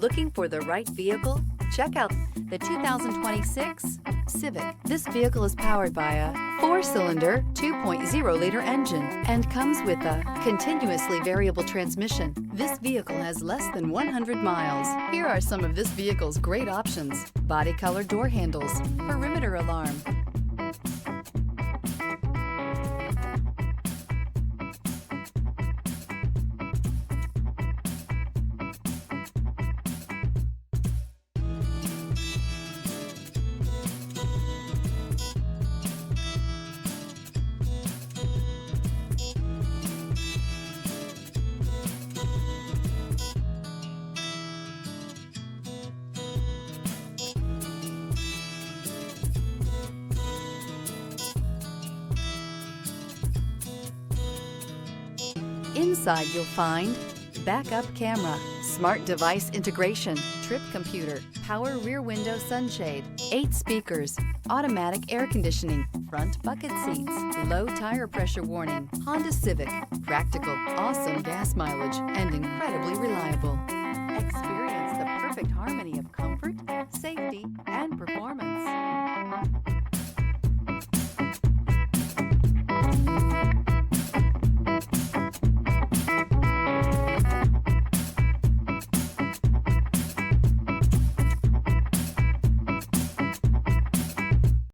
Looking for the right vehicle? Check out the 2026 Civic. This vehicle is powered by a 4-cylinder, 2.0-liter engine and comes with a continuously variable transmission. This vehicle has less than 100 miles. Here are some of this vehicle's great options: body color door handles, perimeter alarm, Inside you'll find backup camera, smart device integration, trip computer, power rear window sunshade, 8 speakers, automatic air conditioning, front bucket seats, low tire pressure warning. Honda Civic, practical, awesome gas mileage, and incredibly reliable. Experience the perfect harmony of comfort,